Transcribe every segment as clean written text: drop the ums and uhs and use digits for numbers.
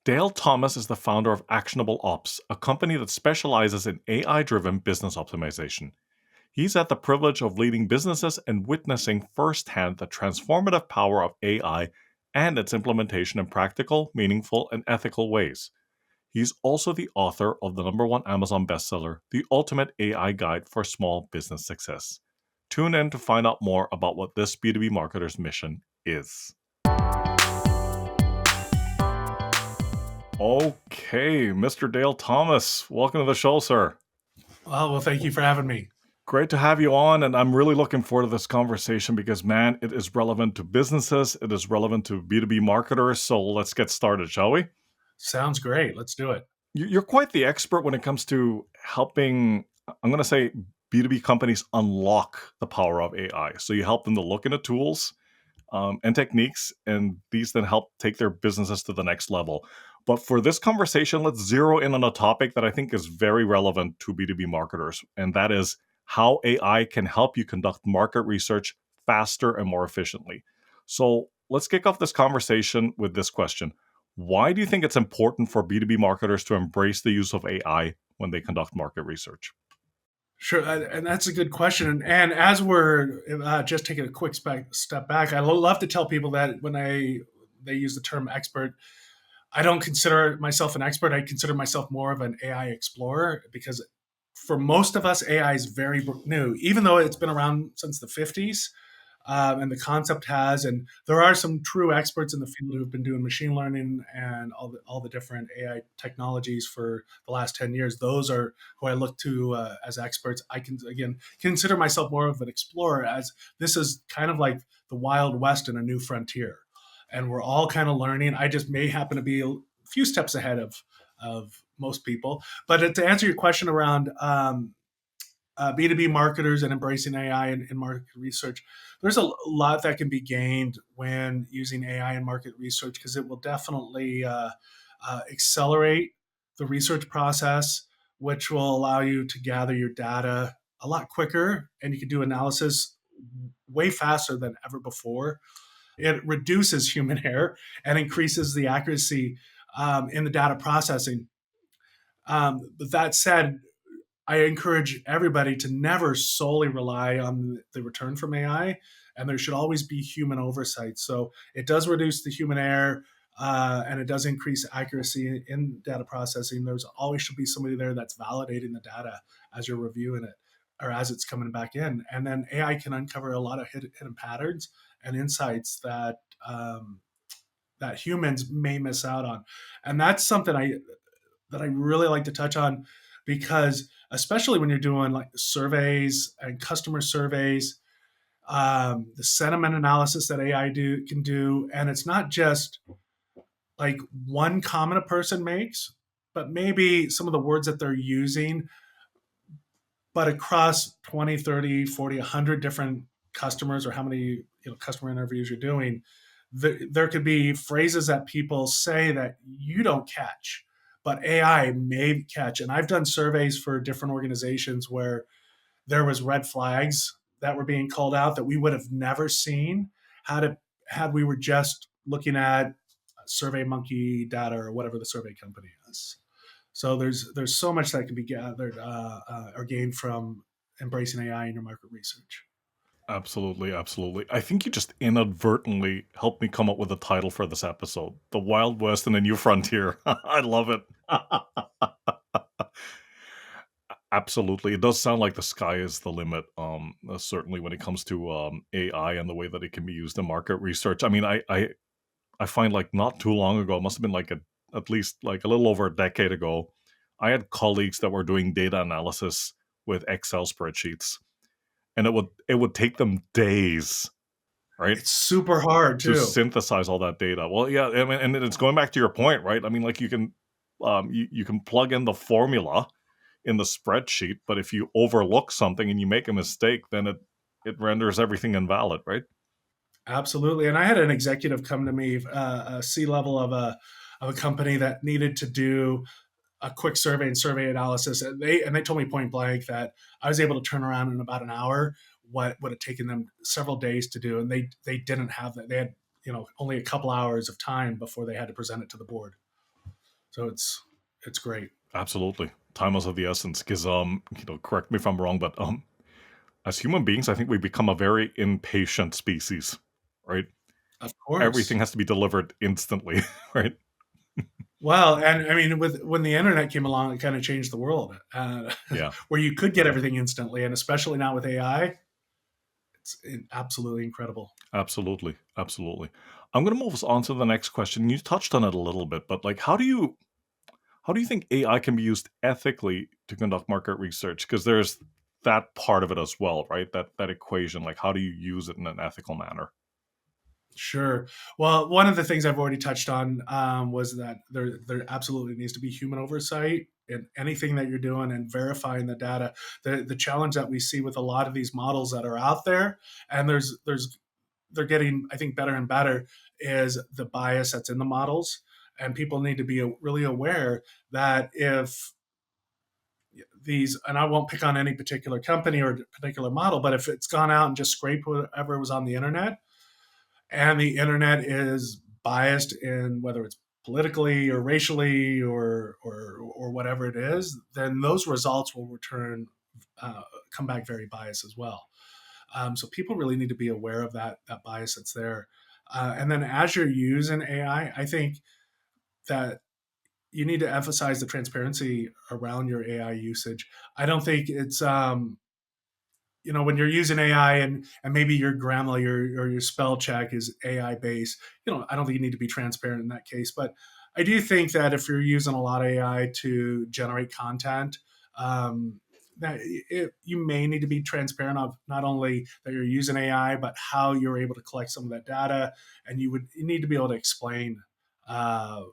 Dale Thomas is the founder of ActionableOps, a company that specializes in AI-driven business optimization. He's had the privilege of leading businesses and witnessing firsthand the transformative power of AI and its implementation in practical, meaningful, and ethical ways. He's also the author of the #1 Amazon bestseller, The Ultimate AI Guide for Small Business Success. Tune in to find out more about what this B2B marketer's mission is. Okay, Mr. Dale Thomas, welcome to the show, sir. Well, thank you for having me. Great to have you on, and I'm really looking forward to this conversation because, man, it is relevant to businesses, it is relevant to B2B marketers, so let's get started, shall we? Sounds great. Let's do it. You're quite the expert when it comes to helping, I'm going to say, B2B companies unlock the power of AI. So you help them to look into tools and techniques, and these then help take their businesses to the next level. But for this conversation, let's zero in on a topic that I think is very relevant to B2B marketers, and that is how AI can help you conduct market research faster and more efficiently. So let's kick off this conversation with this question. Why do you think it's important for B2B marketers to embrace the use of AI when they conduct market research? Sure. And that's a good question. And as we're just taking a quick step back, I love to tell people that when they use the term expert, I don't consider myself an expert. I consider myself more of an AI explorer because for most of us, AI is very new, even though it's been around since the 50s. And the concept has, and there are some true experts in the field who've been doing machine learning and all the different AI technologies for the last 10 years. Those are who I look to as experts. I can, again, consider myself more of an explorer, as this is kind of like the Wild West and a new frontier. And we're all kind of learning. I just may happen to be a few steps ahead of most people. But to answer your question around B2B marketers and embracing AI in market research, there's a lot that can be gained when using AI in market research because it will definitely accelerate the research process, which will allow you to gather your data a lot quicker and you can do analysis way faster than ever before. It reduces human error and increases the accuracy in the data processing. But that said, I encourage everybody to never solely rely on the return from AI, and there should always be human oversight. So it does reduce the human error, and it does increase accuracy in data processing. There's always should be somebody there that's validating the data as you're reviewing it or as it's coming back in. And then AI can uncover a lot of hidden patterns and insights that humans may miss out on. And that's something that I really like to touch on because especially when you're doing like surveys and customer surveys, the sentiment analysis that AI can do, and it's not just like one comment a person makes, but maybe some of the words that they're using, but across 20, 30, 40, 100 different customers or how many customer interviews you're doing, there could be phrases that people say that you don't catch, but AI may catch. And I've done surveys for different organizations where there was red flags that were being called out that we would have never seen had we were just looking at Survey Monkey data or whatever the survey company is. So there's so much that can be gathered or gained from embracing AI in your market research. Absolutely, absolutely. I think you just inadvertently helped me come up with a title for this episode, The Wild West and a New Frontier. I love it. Absolutely. It does sound like the sky is the limit, certainly when it comes to AI and the way that it can be used in market research. I mean, I find like not too long ago, it must have been like at least like a little over a decade ago, I had colleagues that were doing data analysis with Excel spreadsheets, and it would take them days, right, It's super hard to too. synthesize all that data. Well, yeah, I mean, and it's going back to your point, right? I mean, like you can plug in the formula in the spreadsheet, but if you overlook something and you make a mistake, then it renders everything invalid, right? Absolutely. And I had an executive come to me, a C level of a company that needed to do a quick survey and survey analysis, and they told me point blank that I was able to turn around in about an hour what would have taken them several days to do, and they didn't have that. They had only a couple hours of time before they had to present it to the board. So it's great. Absolutely. Time is of the essence because, correct me if I'm wrong, but as human beings, I think we become a very impatient species, right? Of Everything course. has to be delivered instantly, right? Well, and I mean, with when the internet came along, it kind of changed the world, Yeah, where you could get everything instantly, and especially now with AI, it's absolutely incredible. absolutely. Absolutely. I'm going to move us on to the next question. You touched on it a little bit, but like, how do you think AI can be used ethically to conduct market research? Because there's that part of it as well, right? That equation, like how do you use it in an ethical manner? Sure. Well, one of the things I've already touched on was that there absolutely needs to be human oversight in anything that you're doing and verifying the data. The challenge that we see with a lot of these models that are out there, and they're getting, I think, better and better, is the bias that's in the models. And people need to be really aware that if these, and I won't pick on any particular company or particular model, but if it's gone out and just scraped whatever was on the internet, and the internet is biased in whether it's politically or racially or whatever it is, then those results will uh, come back very biased as well. So people really need to be aware of that bias that's there. And then as you're using AI, I think that you need to emphasize the transparency around your AI usage. I don't think it's when you're using AI and maybe your Grammarly or your spell check is AI based, I don't think you need to be transparent in that case. But I do think that if you're using a lot of AI to generate content, that you may need to be transparent of not only that you're using AI, but how you're able to collect some of that data, and you need to be able to explain uh,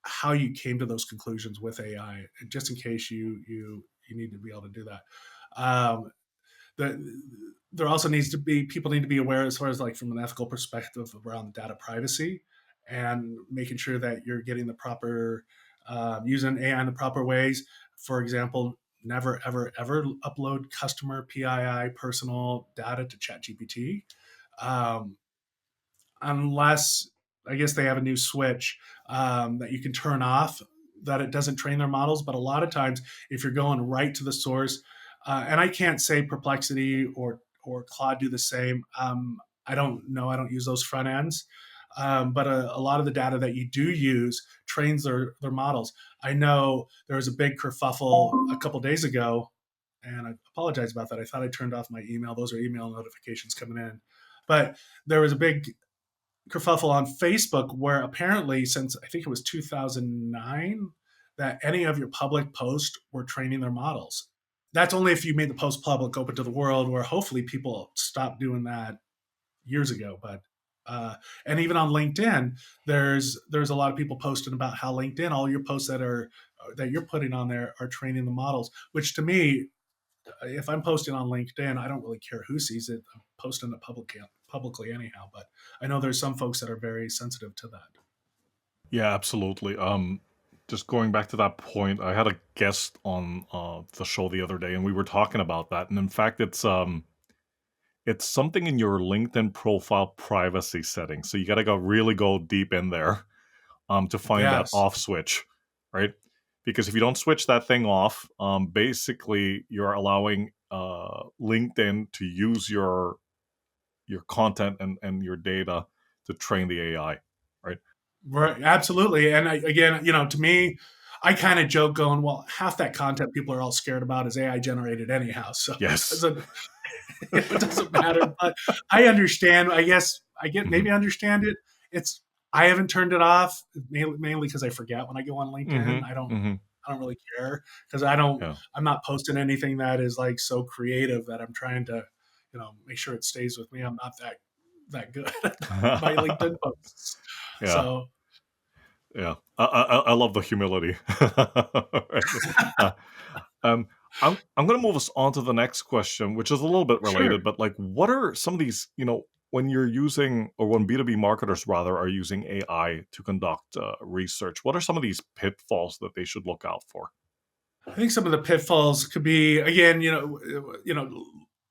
how you came to those conclusions with AI, just in case you need to be able to do that. Um, the, there also needs to be people need to be aware as far as like from an ethical perspective around data privacy and making sure that you're getting the proper using AI in the proper ways. For example, never ever ever upload customer PII personal data to ChatGPT. Um, unless I guess they have a new switch that you can turn off that it doesn't train their models. But a lot of times, if you're going right to the source, and I can't say Perplexity or Claude do the same. I don't know. I don't use those front ends. But a lot of the data that you do use trains their models. I know there was a big kerfuffle a couple days ago, and I apologize about that. I thought I turned off my email. Those are email notifications coming in. But there was a big kerfuffle on Facebook where apparently since I think it was 2009 that any of your public posts were training their models. That's only if you made the post public, open to the world, where hopefully people stopped doing that years ago. But and even on LinkedIn, there's a lot of people posting about how LinkedIn, all your posts that you're putting on there are training the models. Which to me, if I'm posting on LinkedIn, I don't really care who sees it. I'm posting it publicly anyhow. But I know there's some folks that are very sensitive to that. Yeah, absolutely. Just going back to that point, I had a guest on the show the other day, and we were talking about that. And in fact, it's something in your LinkedIn profile privacy settings. So you got to go deep in there to find that Yes. off switch, right? Because if you don't switch that thing off, basically you're allowing LinkedIn to use your content and your data to train the AI, right? Right. Absolutely. And again, to me, I kind of joke going, well, half that content people are all scared about is AI generated anyhow. So it Yes. doesn't, it doesn't matter. But I understand. I guess I get Hmm. maybe understand it. It's I haven't turned it off mainly because I forget when I go on LinkedIn. Hmm. Hmm. I don't really care because I don't. Yeah. I'm not posting anything that is like so creative that I'm trying to, make sure it stays with me. I'm not that good at my LinkedIn posts. Yeah. So Yeah. I love the humility. Right. Uh, um, I'm going to move us on to the next question, which is a little bit sure. related, but like, what are some of these? When you're using, or when B2B marketers rather are using AI to conduct research, what are some of these pitfalls that they should look out for? I think some of the pitfalls could be again,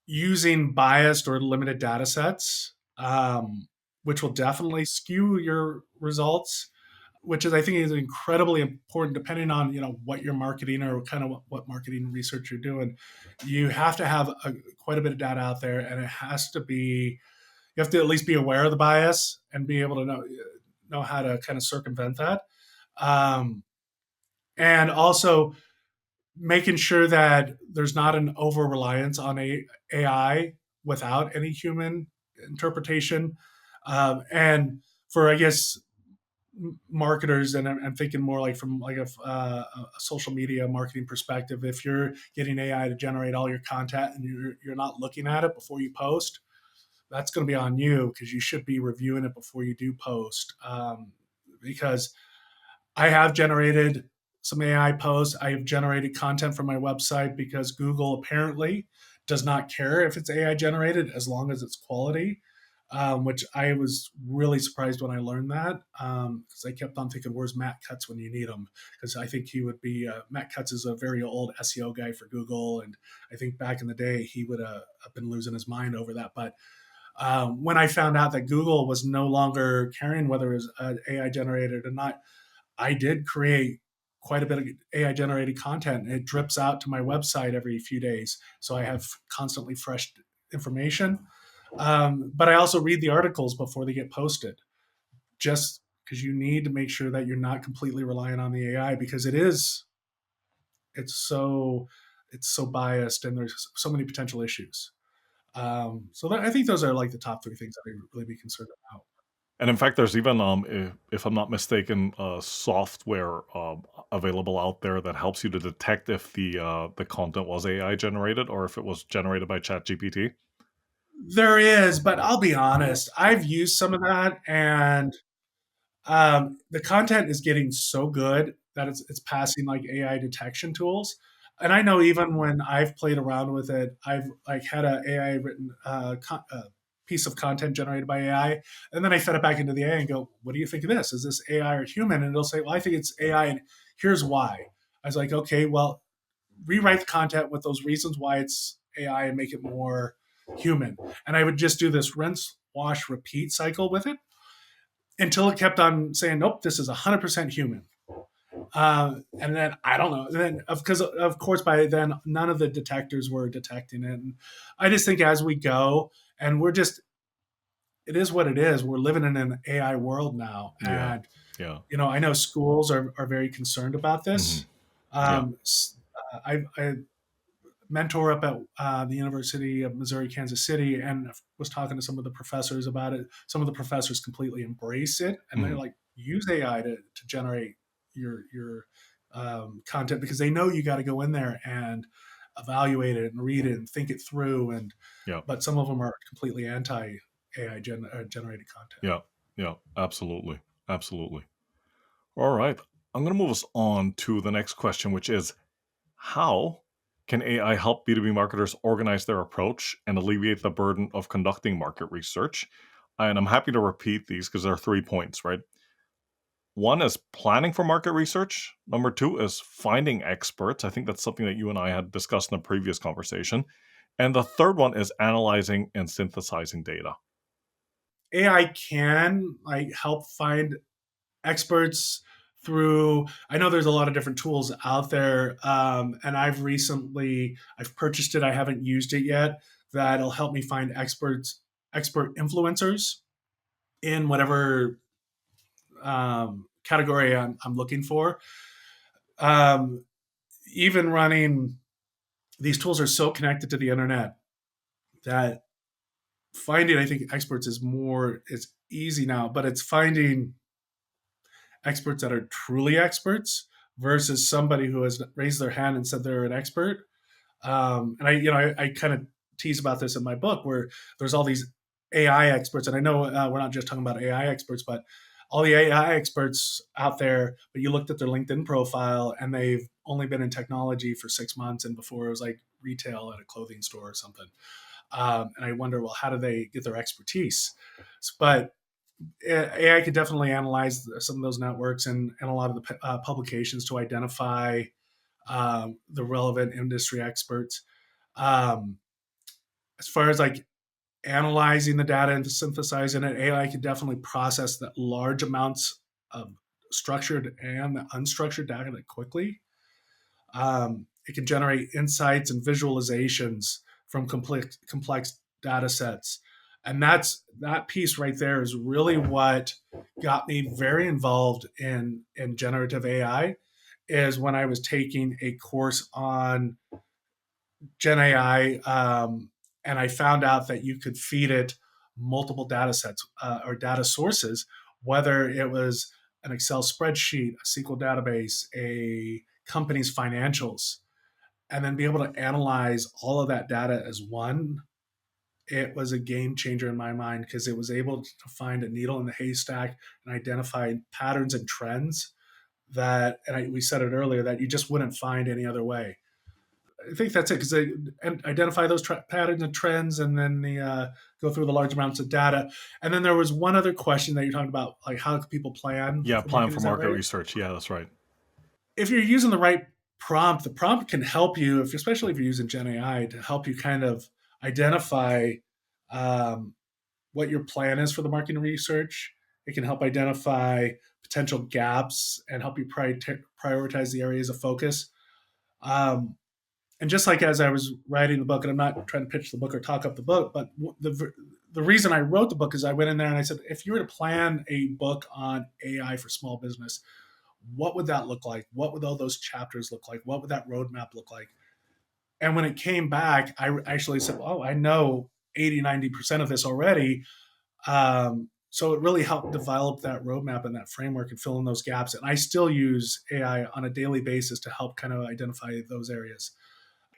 using biased or limited data sets, which will definitely skew your results. which is I think is incredibly important depending on what you're marketing or kind of what marketing research you're doing. You have to have quite a bit of data out there, and it has to be you have to at least be aware of the bias and be able to know how to kind of circumvent that. Um, and also making sure that there's not an over reliance on AI without any human interpretation. And for, I guess, marketers, and I'm thinking more like from like a social media marketing perspective, if you're getting AI to generate all your content and you're not looking at it before you post, that's going to be on you, because you should be reviewing it before you do post. Because I have generated some AI posts. I have generated content from my website because Google apparently does not care if it's AI generated as long as it's quality, which I was really surprised when I learned that, because I kept on thinking, where's Matt Cutts when you need him? Because I think he would be, Matt Cutts is a very old SEO guy for Google. And I think back in the day, he would have been losing his mind over that. But when I found out that Google was no longer caring whether it was AI generated or not, I did create quite a bit of AI generated content. It drips out to my website every few days. So I have constantly fresh information. But I also read the articles before they get posted, just because you need to make sure that you're not completely reliant on the AI, because it's so it's so biased and there's so many potential issues. I think those are like the top three things that I really be concerned about. And in fact, there's even, if I'm not mistaken, software available out there that helps you to detect if the content was AI generated or if it was generated by ChatGPT. There is, but I'll be honest, I've used some of that, and the content is getting so good that it's passing like AI detection tools. And I know even when I've played around with it, I've like had a AI written piece of content generated by AI, and then I fed it back into the AI and go, "What do you think of this? Is this AI or human?" And it'll say, "Well, I think it's AI, and here's why." I was like, "Okay, well, rewrite the content with those reasons why it's AI and make it more human." And I would just do this rinse, wash, repeat cycle with it until it kept on saying, "Nope, this is 100% human." And then I don't know. Then because of course by then none of the detectors were detecting it. And I just think as we go, and it is what it is. We're living in an AI world now, Yeah, and yeah, I know schools are very concerned about hmm this. yeah, I mentor up at the University of Missouri, Kansas City, and was talking to some of the professors about it. Some of the professors completely embrace it, and they're hmm like, use AI to generate your content, because they know you got to go in there and evaluate it and read it and think it through. And yeah, but some of them are completely anti AI generated content. yeah, yeah. Absolutely, absolutely. All right, I'm going to move us on to the next question, which is how can AI help B2B marketers organize their approach and alleviate the burden of conducting market research? And I'm happy to repeat these because there are 3 points, right? One is planning for market research. Number two is finding experts. I think that's something that you and I had discussed in a previous conversation. And the third one is analyzing and synthesizing data. AI can like help find experts through, I know there's a lot of different tools out there, and I've purchased it, I haven't used it yet, that'll help me find expert influencers in whatever category I'm looking for. um, Even running these tools are so connected to the internet that finding, I think, experts is easy now, but it's finding experts that are truly experts versus somebody who has raised their hand and said they're an expert. And I kind of tease about this in my book, where there's all these AI experts, and I know we're not just talking about AI experts, but all the AI experts out there. But you looked at their LinkedIn profile, and they've only been in technology for 6 months, and before it was like retail at a clothing store or something. And I wonder, well, how do they get their expertise? But AI could definitely analyze some of those networks and a lot of the publications to identify the relevant industry experts. Um, as far as like analyzing the data and synthesizing it, AI can definitely process that large amounts of structured and unstructured data quickly. It can generate insights and visualizations from complex data sets. And that piece right there is really what got me very involved in generative AI, is when I was taking a course on Gen AI, and I found out that you could feed it multiple data sets or data sources, whether it was an Excel spreadsheet, a SQL database, a company's financials, and then be able to analyze all of that data as one. It was a game changer in my mind because it was able to find a needle in the haystack and identify patterns and trends that, we said it earlier, that you just wouldn't find any other way. I think that's it, because they identify those patterns and trends, and then they go through the large amounts of data. And then there was one other question that you talked about, like how can people plan Yeah, for plan marketing? for Is that market right? research. Yeah, that's right. If you're using the right prompt, the prompt can help you, especially if you're using Gen AI, to help you kind of identify um, what your plan is for the marketing research. It can help identify potential gaps and help you prioritize the areas of focus. Um, and just like as I was writing the book, and I'm not trying to pitch the book or talk up the book, but the reason I wrote the book is I went in there and I said, if you were to plan a book on AI for small business, what would that look like? What would all those chapters look like? What would that roadmap look like? And when it came back, I actually said, oh, I know 80-90% of this already. So it really helped develop that roadmap and that framework and fill in those gaps. And I still use AI on a daily basis to help kind of identify those areas.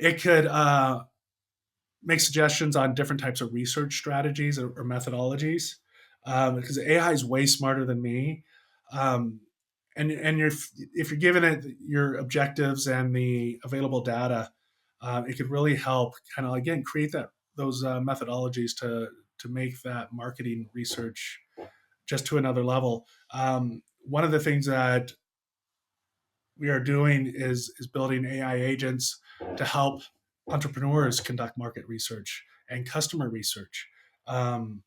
It could make suggestions on different types of research strategies or methodologies, because AI is way smarter than me. Um, and if you're given it your objectives and the available data, it could really help kind of again create those methodologies to make that marketing research just to another level. One of the things that we are doing is building AI agents to help entrepreneurs conduct market research and customer research. Um,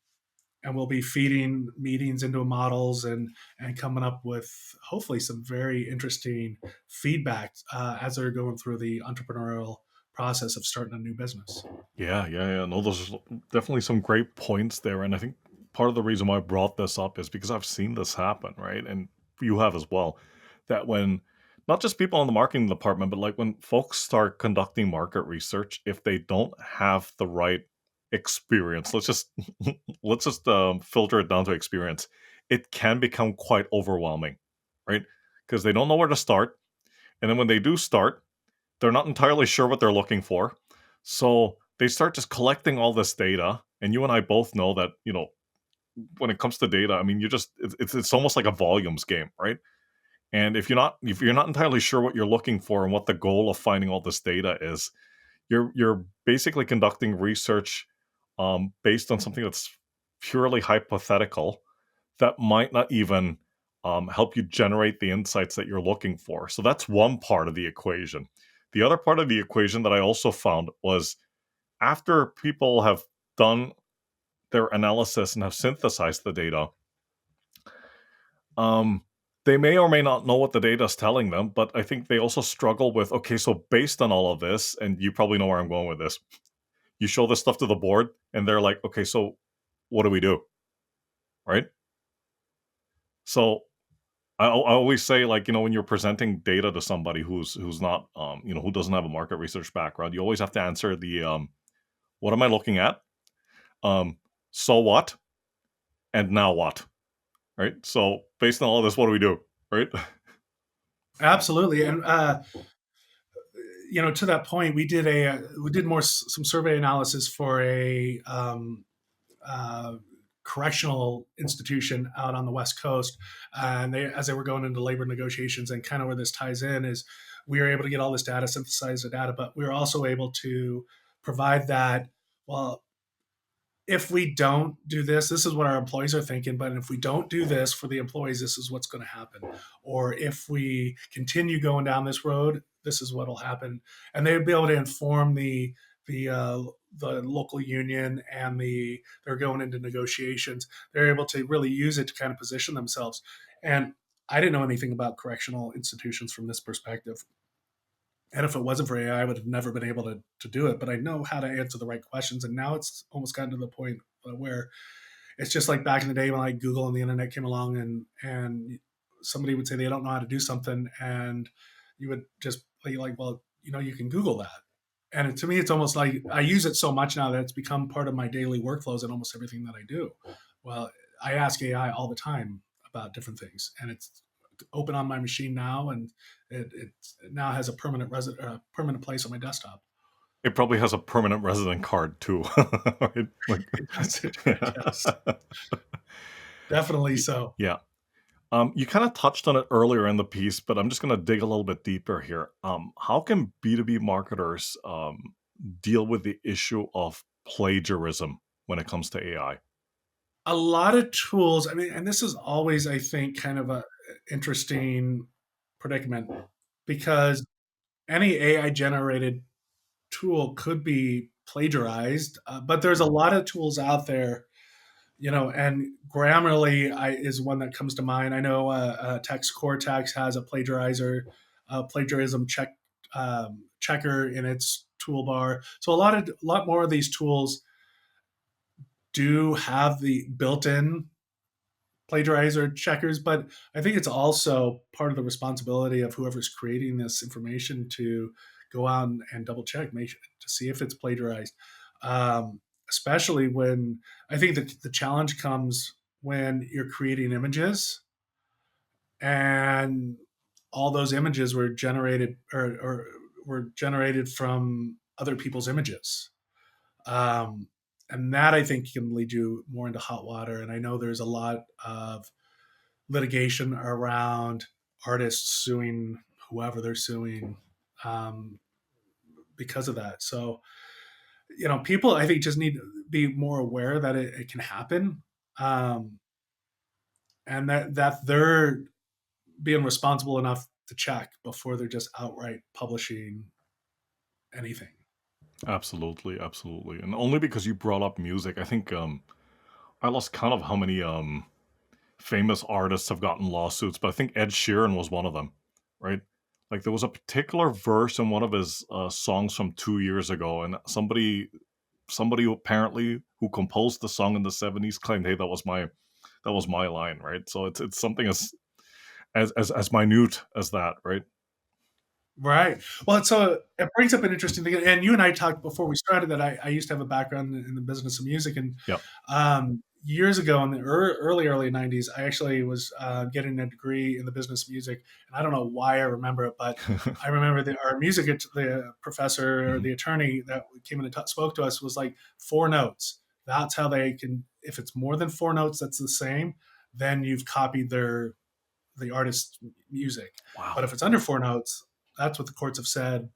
and we'll be feeding meetings into models and coming up with hopefully some very interesting feedback as they're going through the entrepreneurial process of starting a new business. Yeah, yeah, yeah. No, those are definitely some great points there. And I think part of the reason why I brought this up is because I've seen this happen, right? And you have as well. That when not just people in the marketing department, but like when folks start conducting market research, if they don't have the right experience, let's just filter it down to experience. It can become quite overwhelming, right? Because they don't know where to start, and then when they do start, they're not entirely sure what they're looking for. So they start just collecting all this data. And you and I both know that, when it comes to data, I mean, it's almost like a volumes game, right? And if you're not entirely sure what you're looking for and what the goal of finding all this data is, you're basically conducting research based on something that's purely hypothetical that might not even help you generate the insights that you're looking for. So that's one part of the equation. The other part of the equation that I also found was after people have done their analysis and have synthesized the data, um, they may or may not know what the data is telling them, but I think they also struggle with, okay, so based on all of this, and you probably know where I'm going with this, you show this stuff to the board, and they're like, okay, so what do we do? Right? So I always say, like, when you're presenting data to somebody who's not who doesn't have a market research background, you always have to answer the what am I looking at? So what? And now what? Right? So based on all this, what do we do? Right? Absolutely, and to that point, we did some survey analysis for a uh, correctional institution out on the West Coast, and as they were going into labor negotiations, and kind of where this ties in is we were able to get all this data, synthesize the data, but we were also able to provide that. Well, if we don't do this, this is what our employees are thinking. But if we don't do this for the employees, this is what's going to happen. Or if we continue going down this road, this is what will happen. And they'd be able to inform the uh, the local union, and they're going into negotiations. They're able to really use it to kind of position themselves. And I didn't know anything about correctional institutions from this perspective. And if it wasn't for AI, I would have never been able to do it. But I know how to answer the right questions. And now it's almost gotten to the point where it's just like back in the day when like Google and the internet came along, and somebody would say they don't know how to do something, and you would just be like, well, you can Google that. And to me, it's almost like I use it so much now that it's become part of my daily workflows and almost everything that I do. Well, I ask AI all the time about different things, and it's open on my machine now, and it now has a permanent place on my desktop. It probably has a permanent resident card too. Right? Like, It does it. Yes, definitely so. yeah. You kind of touched on it earlier in the piece, but I'm just going to dig a little bit deeper here. How can B2B marketers deal with the issue of plagiarism when it comes to AI? A lot of tools. I mean, and this is always, I think, kind of a interesting predicament because any AI generated tool could be plagiarized, but there's a lot of tools out there, and Grammarly is one that comes to mind. I know Text Cortex has a plagiarism checker in its toolbar. So a lot more of these tools do have the built-in plagiarizer checkers, but I think it's also part of the responsibility of whoever's creating this information to go out and double check, make sure, to see if it's plagiarized. Especially when I think that the challenge comes when you're creating images and all those images were generated or were generated from other people's images. Um, and that I think can lead you more into hot water. And I know there's a lot of litigation around artists suing whoever they're suing um, because of that. So, people I think just need to be more aware that it can happen, um, and that they're being responsible enough to check before they're just outright publishing anything. Absolutely, absolutely. And only because you brought up music, I think I lost count of how many famous artists have gotten lawsuits, but I think Ed Sheeran was one of them, right? Like there was a particular verse in one of his songs from 2 years ago, and somebody who apparently who composed the song in the '70s claimed, "Hey, that was my line," right? So it's something as minute as that, right? Right. Well, so it brings up an interesting thing. And you and I talked before we started that I used to have a background in the business of music. And Yep. years ago in the early 90s, I actually was getting a degree in the business of music. And I don't know why I remember it, but I remember our music, the professor or Mhm. the attorney that came in and spoke to us was like 4 notes. That's how they can, if it's more than 4 notes, that's the same, then you've copied the artist's music. But Wow. if it's under 4 notes, that's what the courts have said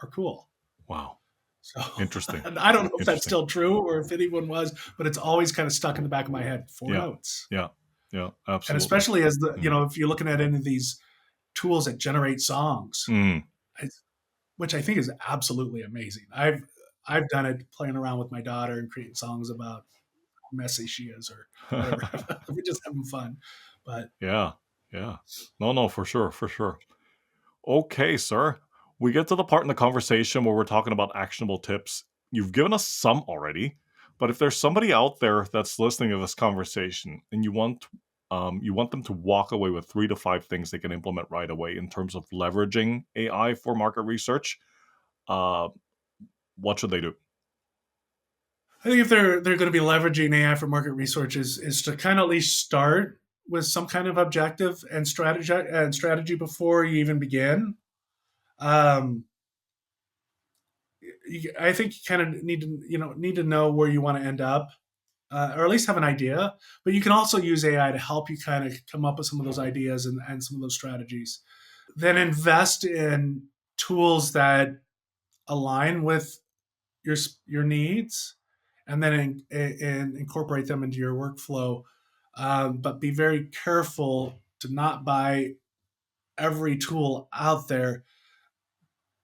are cool. Wow. So Interesting. and I don't know if that's Interesting. still true or if anyone was, but it's always kind of stuck in the back of my head. Four Yeah. notes. Yeah. Yeah. And Absolutely. especially as Mhm. if you're looking at any of these tools that generate songs, Mm. which I think is absolutely amazing. I've done it playing around with my daughter and creating songs about how messy she is or whatever. We're just having fun. But Yeah. Yeah. No, no, for sure. For sure. Okay, sir. We get to the part in the conversation where we're talking about actionable tips. You've given us some already, but if there's somebody out there that's listening to this conversation and you want them to walk away with 3 to 5 things they can implement right away in terms of leveraging AI for market research, uh, what should they do? I think if they're going to be leveraging AI for market research is to kind of at least start with some kind of objective and strategy before you even begin. Um, I think you kind of need to know where you want to end up, or at least have an idea. But you can also use AI to help you kind of come up with some of those ideas and some of those strategies. Then invest in tools that align with your your needs, and then incorporate them into your workflow. But be very careful to not buy every tool out there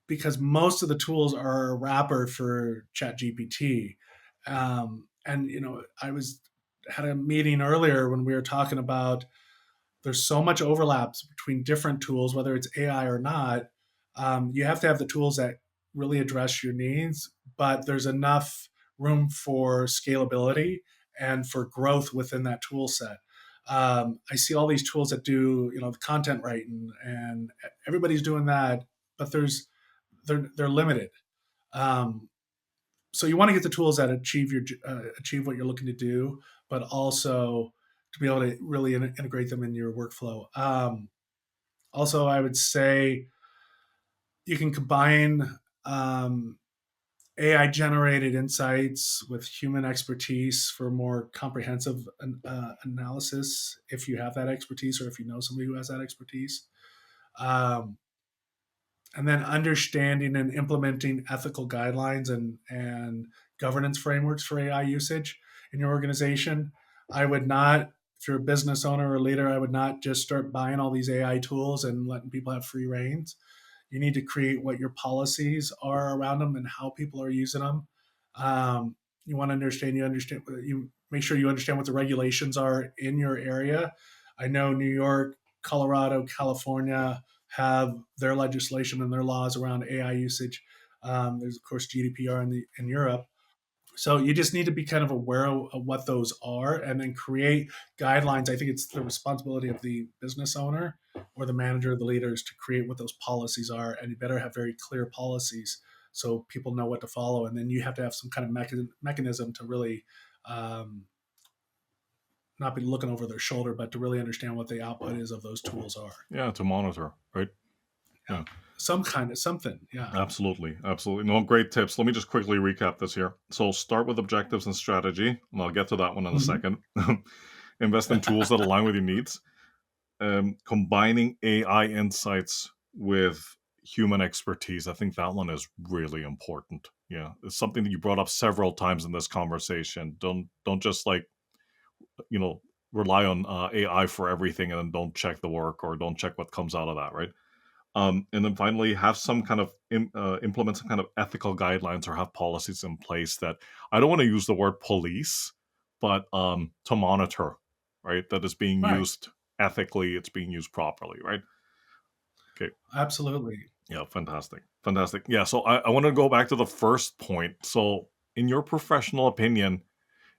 because most of the tools are a wrapper for ChatGPT. And I was had a meeting earlier when we were talking about there's so much overlaps between different tools, whether it's AI or not. You have to have the tools that really address your needs, but there's enough room for scalability and for growth within that tool set. I see all these tools that do, the content writing, and everybody's doing that, but they're limited. Um, so you want to get the tools that achieve what you're looking to do, but also to be able to really integrate them in your workflow. Also, I would say you can combine AI generated insights with human expertise for more comprehensive analysis if you have that expertise or if you know somebody who has that expertise. Um, and then understanding and implementing ethical guidelines and governance frameworks for AI usage in your organization. I would not, if you're a business owner or leader, I would not just start buying all these AI tools and letting people have free reigns. You need to create what your policies are around them and how people are using them. You want to you make sure you understand what the regulations are in your area. I know New York, Colorado, California have their legislation and their laws around AI usage. There's of course GDPR in Europe. So you just need to be kind of aware of what those are and then create guidelines. I think it's the responsibility of the business owner or the manager or the leaders to create what those policies are. And you better have very clear policies so people know what to follow. And then you have to have some kind of mechanism to really not be looking over their shoulder, but to really understand what the output is of those tools are. Yeah, to monitor, right? Yeah. Yeah. Some kind of something. Yeah. Absolutely. Absolutely. No, great tips. Let me just quickly recap this here. So start with objectives and strategy, and I'll get to that one in a Mm-hmm. second. Invest in tools that align with your needs. Combining AI insights with human expertise. I think that one is really important. Yeah. It's something that you brought up several times in this conversation. Don't just you know, rely on AI for everything and then don't check the work or don't check what comes out of that, right? And then finally, have some kind of implement some kind of ethical guidelines or have policies in place that I don't want to use the word police, but to monitor, right? That is being Right. used ethically, it's being used properly, right? Okay. Absolutely. Yeah, fantastic. Fantastic. Yeah, so I want to go back to the first point. So, in your professional opinion,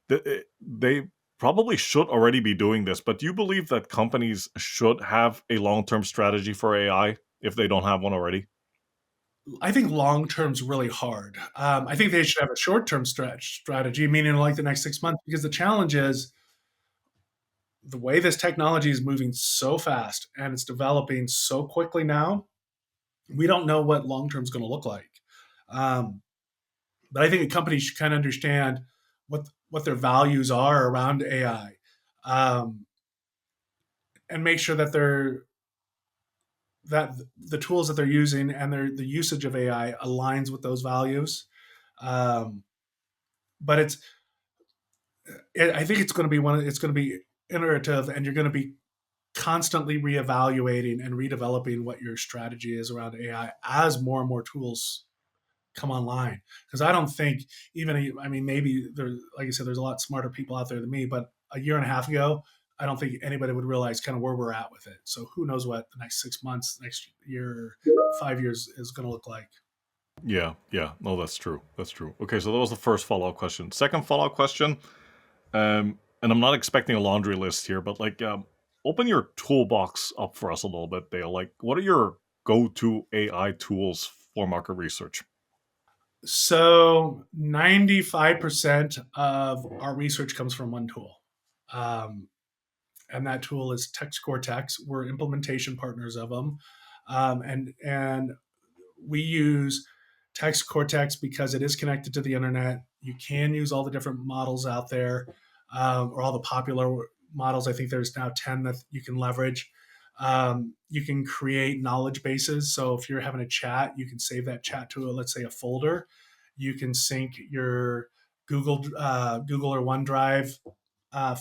they probably should already be doing this, but do you believe that companies should have a long term strategy for AI if they don't have one already? I think long term's really hard. I think they should have a short term strategy, meaning like the next 6 months, because the challenge is the way this technology is moving so fast and it's developing so quickly now. We don't know what long term is going to look like. Um, but I think a company should kind of understand what their values are around AI, and make sure that the tools that they're using and the usage of AI aligns with those values. Um, but I think it's going to be it's going to be iterative, and you're going to be constantly reevaluating and redeveloping what your strategy is around AI as more and more tools come online. Because I don't think I mean, maybe there's, like I said, there's a lot smarter people out there than me, but a year and a half ago, I don't think anybody would realize kind of where we're at with it. So who knows what the next 6 months, next year, 5 years is going to look like. Yeah, yeah. No, that's true. That's true. Okay, so that was the first follow-up question. Second follow-up question, and I'm not expecting a laundry list here, but open your toolbox up for us a little bit, Dale. Like, what are your go-to AI tools for market research? So 95% of our research comes from one tool. Um, and that tool is Text Cortex. We're implementation partners of them, and we use Text Cortex because it is connected to the internet. You can use all the different models out there, or all the popular models. I think there's now 10 that you can leverage. You can create knowledge bases. So if you're having a chat, you can save that chat to let's say a folder. You can sync your Google or OneDrive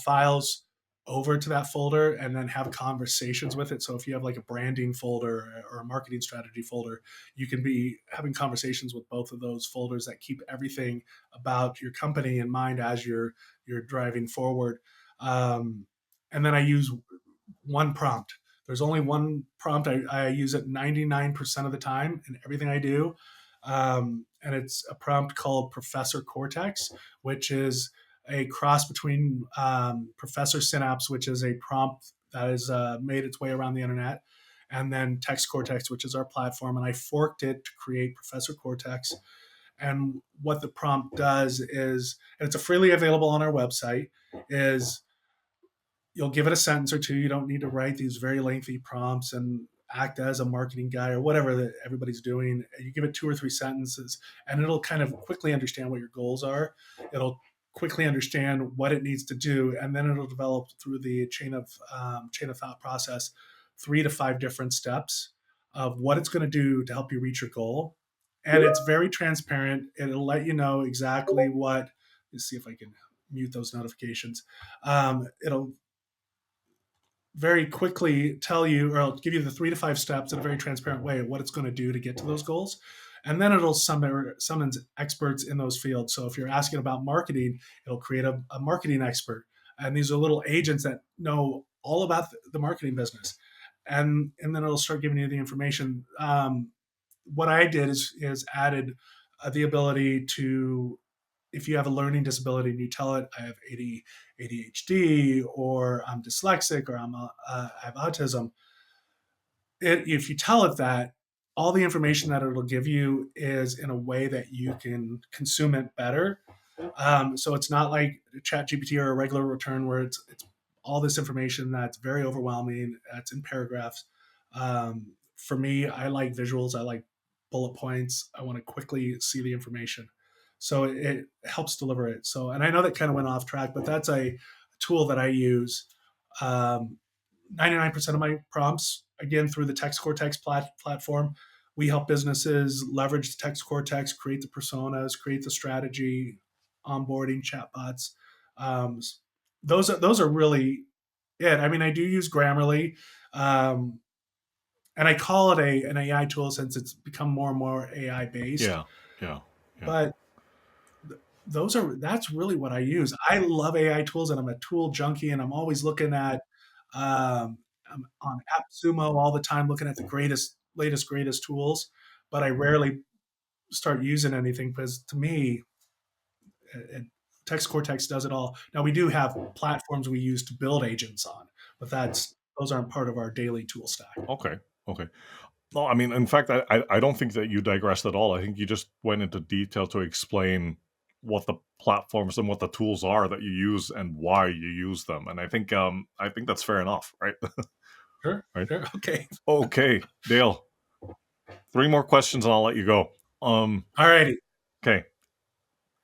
files over to that folder and then have conversations with it. So if you have like a branding folder or a marketing strategy folder, you can be having conversations with both of those folders that keep everything about your company in mind as you're driving forward. And then I use one prompt. There's only one prompt. I use it 99% of the time in everything I do. And it's a prompt called Professor Cortex, which is a cross between Professor Synapse, which is a prompt that has made its way around the internet, and then Text Cortex, which is our platform. And I forked it to create Professor Cortex. And what the prompt does is, and it's a freely available on our website, is you'll give it a sentence or two. You don't need to write these very lengthy prompts and act as a marketing guy or whatever that everybody's doing. You give it 2 or 3 sentences, and it'll kind of quickly understand what your goals are. It'll quickly understand what it needs to do, and then it'll develop through the chain of thought process 3 to 5 different steps of what it's going to do to help you reach your goal. And it's very transparent. It'll let you know exactly what. Let's see if I can mute those notifications. It'll very quickly tell you, or I'll give you the 3 to 5 steps in a very transparent way of what it's going to do to get to those goals. And then it'll summons experts in those fields. So if you're asking about marketing, it'll create a marketing expert. And these are little agents that know all about the marketing business. And then it'll start giving you the information. What I did is added the ability to, if you have a learning disability and you tell it I have ADHD or I'm dyslexic or I have autism, if you tell it that, all the information that it'll give you is in a way that you can consume it better. So it's not like ChatGPT or a regular return where it's all this information that's very overwhelming. That's in paragraphs. For me, I like visuals. I like bullet points. I want to quickly see the information. So it helps deliver it. So, and I know that kind of went off track, but that's a tool that I use. 99% of my prompts, again, through the Text Cortex platform. We help businesses leverage the Text Cortex, create the personas, create the strategy, onboarding, chatbots. Um, those are really it. I mean, I do use Grammarly, um, and I call it an AI tool since it's become more and more AI based. Yeah, yeah, yeah. But that's really what I use. I love AI tools, and I'm a tool junkie, and I'm always looking at. I'm on AppSumo all the time, looking at the latest, greatest tools. But I rarely start using anything because, to me, Text Cortex does it all. Now we do have platforms we use to build agents on, but those aren't part of our daily tool stack. Okay, okay. No, I mean, in fact, I don't think that you digressed at all. I think you just went into detail to explain what the platforms and what the tools are that you use and why you use them. And I think that's fair enough, right? Sure, Right. sure, okay, Okay, Dale. 3 more questions and I'll let you go. all righty. Okay.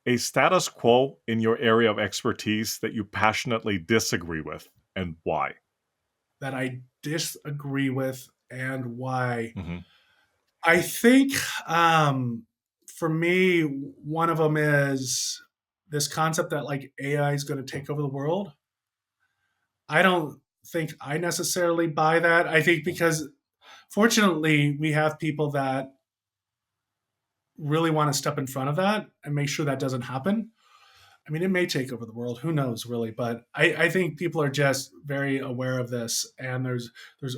A status quo in your area of expertise that you passionately disagree with and why? That I disagree with and why. Mm-hmm. I think for me, one of them is this concept that like AI is going to take over the world. I don't think I necessarily buy that. I think because fortunately we have people that really want to step in front of that and make sure that doesn't happen. I mean, it may take over the world. Who knows, really? But I think people are just very aware of this, and there's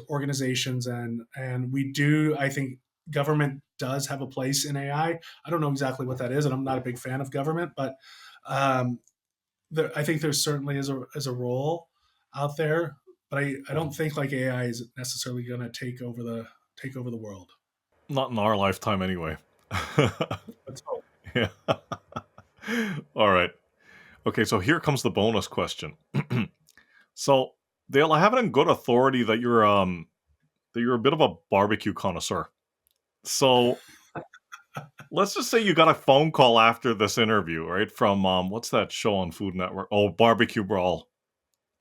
organizations and we do. I think government does have a place in AI. I don't know exactly what that is, and I'm not a big fan of government, but um, I think there certainly is a role out there. But I don't think like AI is necessarily going to take over the world. Not in our lifetime, anyway. Let's hope. Yeah. All right. Okay, so here comes the bonus question. So, Dale, I have it in good authority that you're a bit of a barbecue connoisseur. So, let's just say you got a phone call after this interview, right? From what's that show on Food Network? Oh, Barbecue Brawl,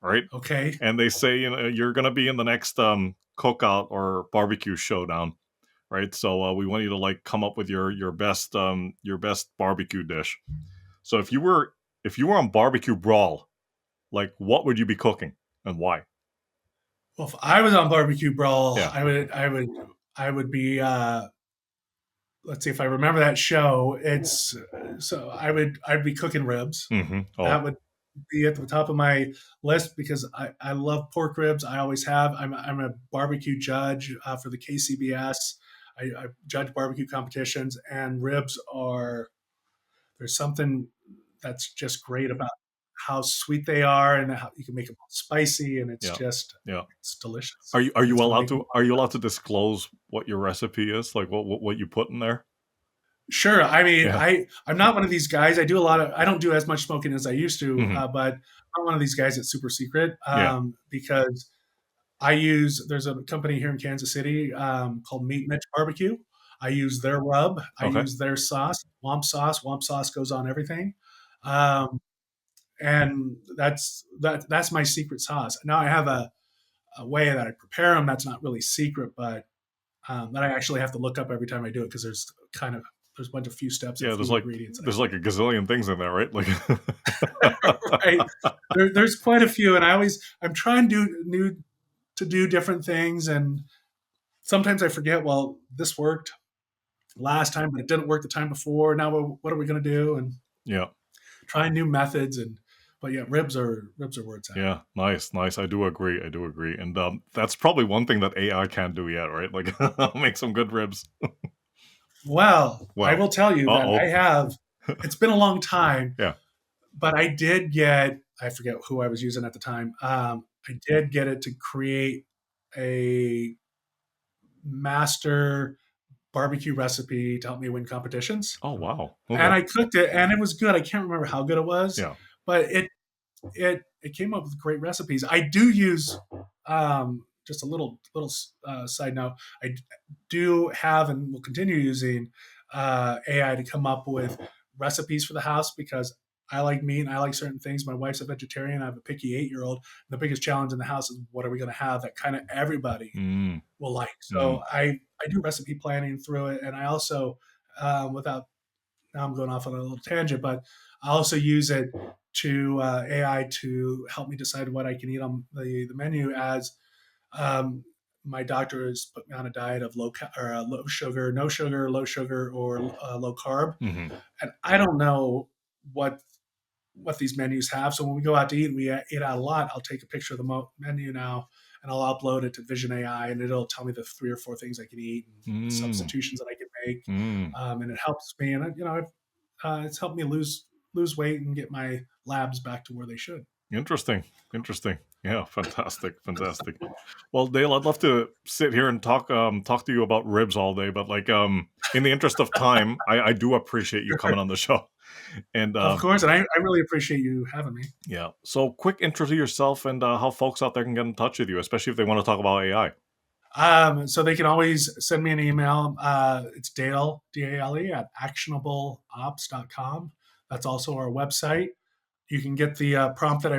right? Okay. And they say, you're going to be in the next cookout or barbecue showdown, right? So we want you to like come up with your best barbecue dish. So if you were on Barbecue Brawl, like what would you be cooking and why? Well, if I was on Barbecue Brawl, Yeah. I would be. Let's see if I remember that show. It's so I'd be cooking ribs. Mm-hmm. That Oh, would be at the top of my list because I love pork ribs. I always have. I'm a barbecue judge for the KCBS. I judge barbecue competitions, and ribs are, there's something that's just great about how sweet they are and how you can make them spicy, and it's Yeah. just, Yeah. it's delicious. Are And it's going to make me. you allowed to disclose what your recipe is? Like what you put in there? Sure. I mean, Yeah. I'm not one of these guys. I don't do as much smoking as I used to, Hmm. but I'm one of these guys that's super secret Yeah. because there's a company here in Kansas City called Meat Mitch Barbecue. I use their rub. I Okay. use their sauce, Womp sauce. Womp sauce goes on everything. Um, and that's my secret sauce. Now I have a way that I prepare them that's not really secret, but that I actually have to look up every time I do it because there's a bunch of few steps and Yeah, few ingredients. there's like a gazillion things in there, right? Like Right? There's quite a few, and I'm trying to do different things, and sometimes I forget. Well, this worked last time, but it didn't work the time before. Now, what are we going to do? And yeah. trying new methods, and but yeah, ribs are where it's at. Yeah, nice, nice. I do agree. I do agree. And that's probably one thing that AI can't do yet, right? Like make some good ribs. Well, I Well, will tell you that I uh-oh. have. It's been a long time, Yeah. but I did get. I forget who I was using at the time. I did get it to create a master barbecue recipe to help me win competitions. Oh, wow. And Okay. I cooked it, and it was good. I can't remember how good it was, Yeah. but it came up with great recipes. I do use just a little side note. I do have and will continue using AI to come up with recipes for the house because I like meat and I like certain things. My wife's a vegetarian. I have a picky 8-year-old. The biggest challenge in the house is what are we going to have that kind of everybody Mm, will like. mm. So I do recipe planning through it, and I also without now I'm going off on a little tangent, but I also use it to AI to help me decide what I can eat on the menu as um, my doctor has put me on a diet of low sugar, no sugar, low sugar, or low carb, Hmm. and I don't know what what these menus have. So when we go out to eat and we eat out a lot, I'll take a picture of the menu now and I'll upload it to Vision AI, and it'll tell me the 3 or 4 things I can eat and Mm, substitutions that I can make, mm. and it helps me. And it's helped me lose weight and get my labs back to where they should. Interesting. Interesting. Yeah, fantastic. Fantastic. Well, Dale, I'd love to sit here and talk to you about ribs all day, but like in the interest of time, I do appreciate you coming on the show. And Of course, and I really appreciate you having me. yeah. So quick intro to yourself and how folks out there can get in touch with you, especially if they want to talk about AI. So they can always send me an email. It's Dale, Dale, at actionableops.com. That's also our website. You can get the prompt that I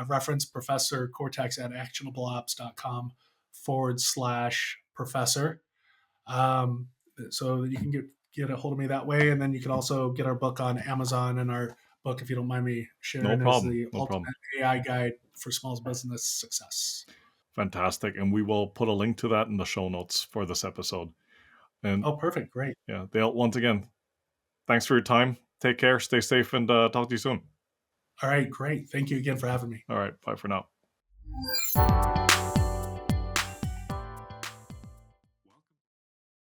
referenced, Professor Cortex, at actionableops.com/professor. Um, so that you can get a hold of me that way. And then you can also get our book on Amazon, and our book, if you don't mind me No sharing, is problem. the No problem. Ultimate AI Guide for Small Business Success. Fantastic. And we will put a link to that in the show notes for this episode. And Oh, perfect. Great. yeah, Dale, once again, thanks for your time. Take care, stay safe, and talk to you soon. All right. Great. Thank you again for having me. All right. Bye for now.